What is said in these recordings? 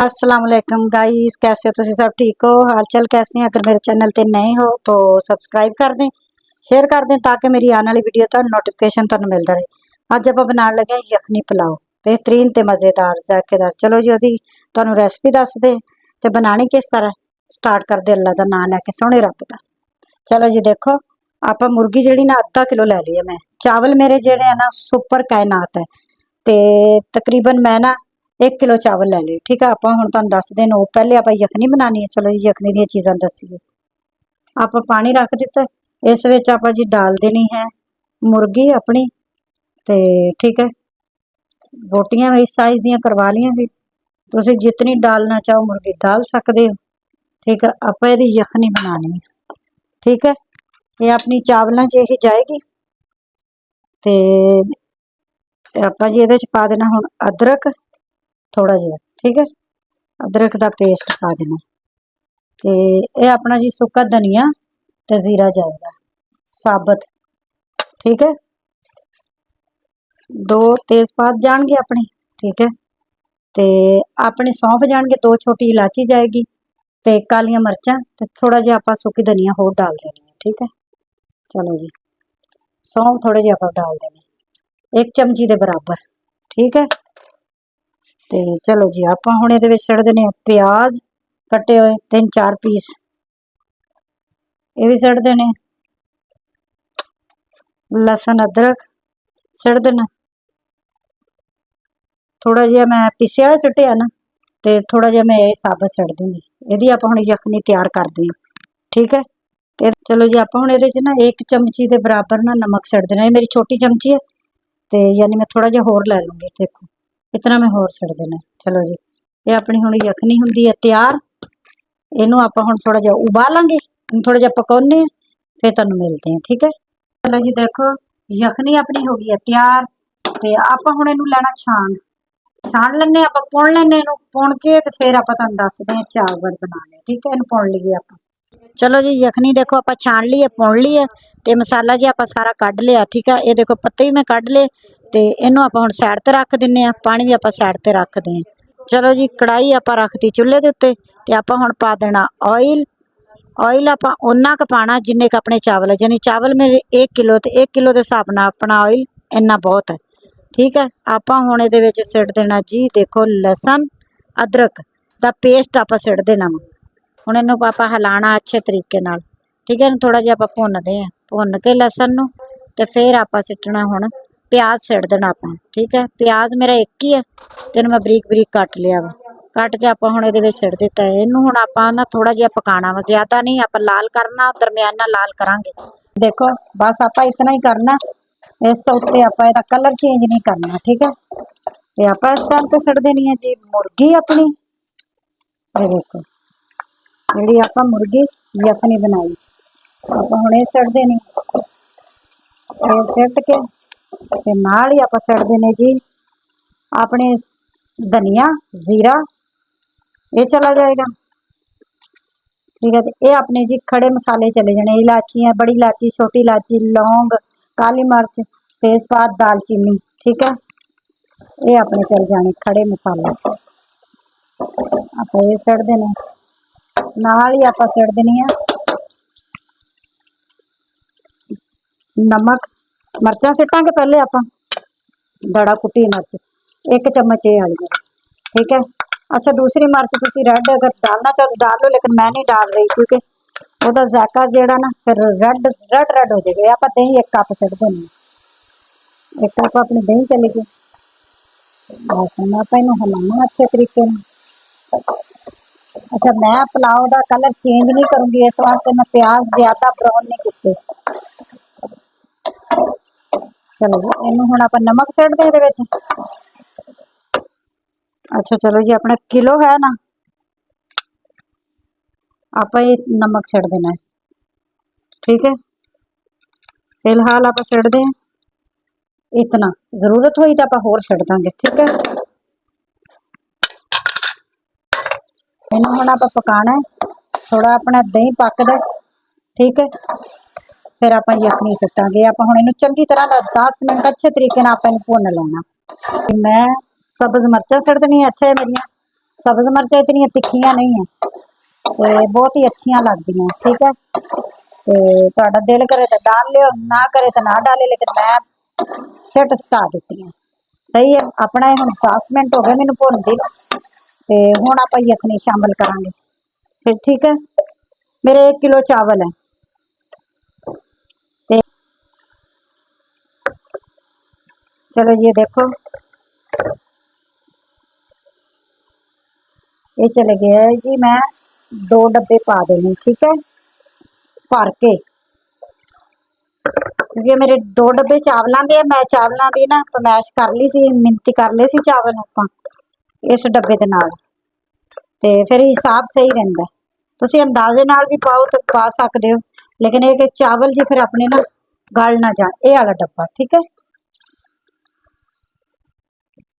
अस्सलाम वालेकुम गाइस, कैसे हो तुसी सब? ठीक हो? हाल चाल कैसे हैं? अगर मेरे चैनल ते नए हो तो सब्सक्राइब कर दें, शेयर कर दें ताकि मेरी आने वाली वीडियो का नोटिफिकेशन तुहानू मिलता रहे। अज आप बनाने लगे यखनी पुलाव, बेहतरीन ते मज़ेदार जायकेदार। चलो जी ओदी तुहानू रेसिपी दस दे ते बनानी किस तरह स्टार्ट कर दे अल्लाह दा नाम लैके सोहने रब दा। चलो जी देखो, आप मुर्गी जी ना अद्धा किलो लै ली है मैं। चावल मेरे जेड़े है ना सुपर कायनात है, ते तकरीबन मैं ना 1 किलो चावल लै लिए। ठीक है, आप हुण तुहानू दस देन पहले आप यखनी बनानी है। चलो जी यखनी दी चीज़ां दसीए। आप पानी रख दिता, इस विच आप जी डाल देनी है मुर्गी अपनी। ते ठीक है, बोटियां इस साइज दियां करवा लियां सी, तुसीं जितनी डालना चाहो मुर्गी डाल सकदे हो। ठीक है, आप इहदी यखनी बनानी है। ठीक है, ये अपनी चावलों च ही जाएगी। ते आप जी इहदे च पा देना हुण अदरक थोड़ा जिहा। ठीक है, अदरक का पेस्ट पा देना। ते ये अपना जी सुक्का धनिया ते जीरा जाएगा साबत। ठीक है, 2 तेजपात जाएंगे अपने। ठीक है, ते अपने सौंफ जाएंगे, 2 छोटी इलायची जाएगी, ते कालियां मिर्चां, ते थोड़ा जिहा आप सुक्की धनिया होर डाल देनी है। ठीक है, चलो जी सौंफ थोड़े जिहे आप डाल देने 1 चमची के बराबर। ठीक है, ते चलो जी आप हुण इहदे विच छड्ड देने प्याज कट्टे हुए 3-4 पीस, ये भी छड्ड देने। लसन अदरक छड्ड देना। थोड़ा जिहा मैं पिसिया होया सुट्टिया ना, ते थोड़ा जिहा मैं ये साबत छड्ड दूंगी। इहदी आप हुण यखनी तैयार करदे हां। ठीक है, ते चलो जी आप हुण इहदे च ना 1 चमची के बराबर ना नमक छड्ड देना। ये मेरी छोटी चमची है, ते यानी मैं थोड़ा जिहा होर लै लूँगी। देखो इतना मैं होर छड्ड देना। चलो जी ये अपनी हुण यखनी हुंदी है तैयार। इनू आप हुण थोड़ा जिहा उबालांगे, थोड़ा जिहा पकाउने आ, फिर तुहानू मिलते हैं। ठीक है, चलो जी देखो यखनी अपनी हो गई है तैयार। ते आप हुण इनू लैना छाण लैने, आप पुण लैने इनू, पुण के ते फिर आप तुहानू दसदे हां चावल बनाने। ठीक है, इनू पुण लईए आप। चलो जी यखनी देखो आप छाण ली है, पुण ली है, ते मसाला जी आप सारा कढ़ लिया। ठीक है, ये देखो पत्ते भी मैं कढ़ ले, ते इनू आप हुण साइड ते रख दिन्ने आ, पानी भी आप साइड ते रखदे हां। चलो जी कढ़ाई आप रखती चुल्हे के उत्ते, ते आप हुण पा देना ऑयल। ऑयल आप उन्ना क पाना जिन्ने क अपने चावल है, यानी चावल मेरे 1 किलो, ते 1 किलो के हिसाब नाल अपना ऑयल इन्ना बहुत है। ठीक है, आप हुण इहदे विच सिट देना जी देखो लसन अदरक दा पेस्ट आप सिट देना वा। हुण इहनूं आपां हिलाना अच्छे तरीके नाल। ठीक है, थोड़ा जिहा आपां भुनदे हां, भुन के लसन नूं ते फिर आपां सिट्टना हुण प्याज सिट देना आपां। ठीक है, प्याज मेरा 1 ही है, ते इहनूं मैं बरीक बरीक कट लिया वा। कट के आपां हुण इहदे विच सिट दित्ता है। इहनूं हुण आपां ना थोड़ा जिहा पकाना वा, ज़्यादा नहीं आपां लाल करना, दरमियाना लाल करांगे। देखो बस आपां इतना ही करना, इस तो उत्ते आपां इहदा कलर चेंज नहीं करना। ठीक है, ते आपां इस टाइम ते सिट देनी है जी मुर्गी अपनी। ये देखो जिहड़ी आपां मुर्गी यखनी बनाई, आपां हुण इह सिट देनी। ये सिट के ते नाल ही आपां सिट देने जी अपने धनिया जीरा, ये चला जाएगा। ठीक है, तो ये अपने जी खड़े मसाले चले जाने, इलायचियाँ, बड़ी इलायची, छोटी इलायची, लौंग, काली मिर्च, तेजपात, दालचीनी। ठीक है, ये अपने चल जाने खड़े मसाले। आप ये सिट देने, नाल ही आप सिट देनी है नमक। मिर्चा सिटांगे पहले आप, दड़ा कुटी मिर्च 1 चम्मच ये वाली। ठीक है, अच्छा दूसरी मिर्च तुसीं रेड अगर डालना चाहो तो डाल लो, लेकिन मैं नहीं डाल रही क्योंकि ਉਹਦਾ ਜ਼ਾਇਕਾ ਜਿਹੜਾ ना फिर रेड रेड हो जाएगा। आप दही 1 कप सिट देनी, 1 कप अपनी दही चली गई। बस मैं आप इनू हिलाना अच्छे तरीके नाल। अच्छा मैं पुलाव का कलर चेंज नहीं करूँगी, इस वास्ते मैं प्याज ज़्यादा ब्राउन नहीं कीते। चलो जी इनू हुण आप नमक सिट दे इहदे विच। अच्छा चलो जी अपना किलो है ना, आप ये नमक सिट देना है। ठीक है, फिलहाल आप सिट दें इतना, जरूरत हुई तो आप होर सिट देंगे। ठीक है, इनू हुण आप पकाना है थोड़ा, अपना दही पकदा। ठीक है, फिर आप यखनी सिटांगे। आप हुण इनू चंगी तरह 10 मिनट अच्छे तरीके नाल आप इनू भुन लेना। मैं सब्ज मिर्चां सिट देनियां। अच्छा है मेरियां सब्ज मिर्चा इतनी तिखियां नहीं है ते बहुत ही अच्छियां लगदियां। ठीक है, ते तुहाडा दिल करे तो डाल लियो, ना करे तो ना डाले, लेकिन मैं फिट सुटा दित्ती है। सही है, अपना हुण 10 मिनट हो गए मैनू भुनदी नूं, ते हुण आपां यखनी शामिल करांगे फिर। ठीक है, मेरे 1 किलो चावल है ते चलो ये देखो ये चले गए है जी। मैं 2 डब्बे पा देने, ठीक है, भर के, क्योंकि मेरे 2 डब्बे चावलों के। मैं चावलों की ना फरमैश कर ली सी, मिनती कर ली सी चावल आपां इस डब्बे के नाल, ते फिर हिसाब सही रहिंदा। तुसीं अंदाजे नाल भी पाओ तो पा सकदे हो, लेकिन ये कि चावल जी फिर अपने ना गल ना जान। ये वाला डब्बा, ठीक है।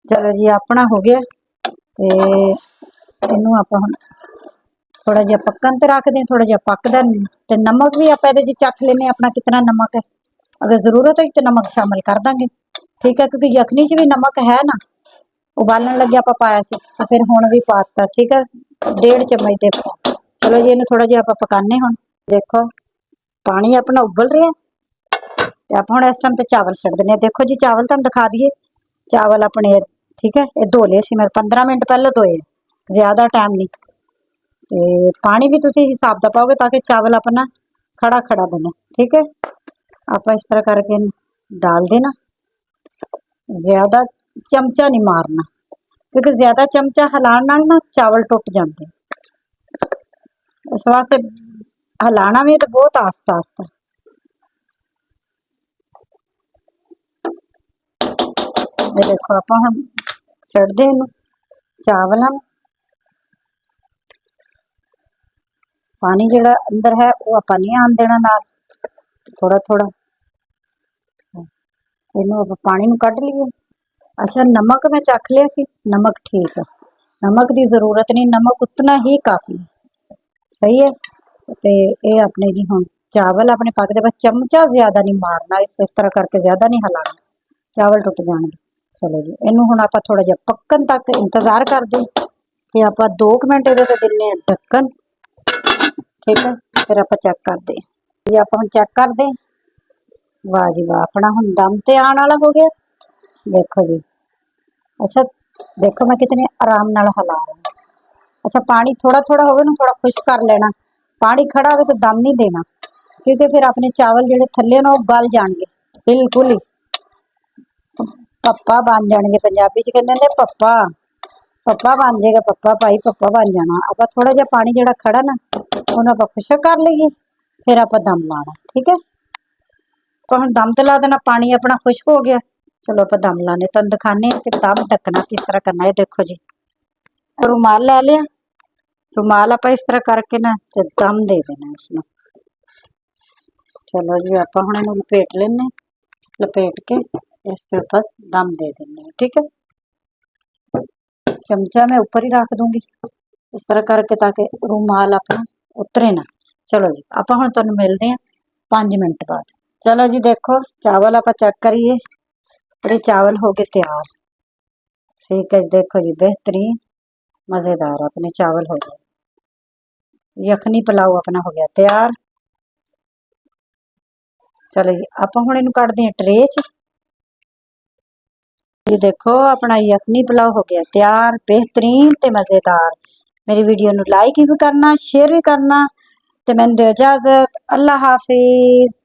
चलो जी अपना हो गया, ते इनू आपां हुण थोड़ा जिहा पक्कन ते रख दें, थोड़ा जिहा पकदा ते नमक भी आपां इहदे च चख लेने अपना कितना नमक है। अगर जरूरत होई तो नमक शामिल कर देंगे, ठीक है, क्योंकि यखनी च भी नमक है ना, उबालन लगे आपां पाया सी तो फिर हुण भी पाता। ठीक है, 1.5 चम्मच दे पा। चलो जी इहनूं थोड़ा जिहा आपां पकाने हुण। देखो पानी अपना उबल रहा है, ते आपां हुण इस टाइम ते चावल छड्ड दिंदे। देखो जी चावल तुहानूं दिखा दईए, चावल अपने, ठीक है, ये धो ले सी मैं 15 मिनट पहले धोए, ज्यादा टाइम नहीं। ते पानी भी तुसीं हिसाब दा पाओगे ताकि चावल अपना खड़ा खड़ा बने। ठीक है, आप इस तरह करके डाल देना, ज्यादा चमचा नहीं मारना, क्योंकि ज्यादा चमचा हिलाण नाल ना चावल टुट जाते। इस वास्ते हिलाना भी तो बहुत आस्ता आस्ता। ये देखो आप हम सड़दे इनू चावलों, पानी जिहड़ा अंदर है वो आपां नहीं आन देना नाल, थोड़ा थोड़ा इनू आपां पानी नूं कढ लईए। अच्छा नमक मैं चख लिया सी, नमक ठीक है, नमक की जरूरत नहीं, नमक उतना ही काफ़ी है। सही है, तो ये अपने जी हुण चावल अपने पकते, बस चमचा ज्यादा नहीं मारना, इस तरह करके ज्यादा नहीं हिलाना, चावल टुट जाएंगे। चलो जी इनू हुण आपां थोड़ा जिहा पक्कन तक इंतजार करदे, ते आपां 2 मिनट इहदे ते दिन्ने आ ढक्कन। ठीक है, फिर आपां चेक करदे जी, आपां हुण चेक करदे। वाह जी वाह, अपना हुण दम ते आने वाला हो गया। देखो जी, अच्छा देखो मैं कितने आराम नाल हिला रही हूं। अच्छा पानी थोड़ा थोड़ा होवे ना, थोड़ा खुश्क कर लेना, पानी खड़ा हो तो दम नहीं देना, क्योंकि फिर अपने चावल जिहड़े थल्ले ना वो गल जाएंगे बिल्कुल ही, पप्पा बन जाएंगे। पंजाबी च कहंदे ने पप्पा, पप्पा बन जाएगा, पप्पा भाई पप्पा बन जाना। आप थोड़ा जिहा पानी जिहड़ा खड़ा ना उन्हें आप खुश्क कर लीए, फिर आप दम लाना। ठीक है, तो हम दम ते ला देना, पानी अपना खुश्क हो गया। चलो आप दम लाने, तुहानूं दिखाने कि दम ढकना किस तरह करना है। देखो जी रुमाल लै लिया, रुमाल आप इस तरह करके ना ते दम दे देना इसमें। चलो जी आप हुण इहनूं लपेट लेने, लपेट के इसके ऊपर दम दे देने। ठीक है, चमचा मैं ऊपर ही रख दूंगी इस तरह करके, ताकि रुमाल अपना उतरे ना। चलो जी आप हुण तुहानूं मिलदे हैं 5 मिनट बाद। चलो जी देखो चावल आप चेक करिए, ये चावल हो गए तैयार। ठीक है, देखो जी बेहतरीन मज़ेदार अपने चावल हो गए, यखनी पुलाव अपना हो गया तैयार। चलो जी आप हुण इहनूं कढदे हैं ट्रे च। ये देखो अपना यखनी पुलाव हो गया तैयार, बेहतरीन ते मज़ेदार। मेरी वीडियो नूं लाइक भी करना, शेयर भी करना, ते मैनूं दिओ इजाजत। अल्लाह हाफिज़।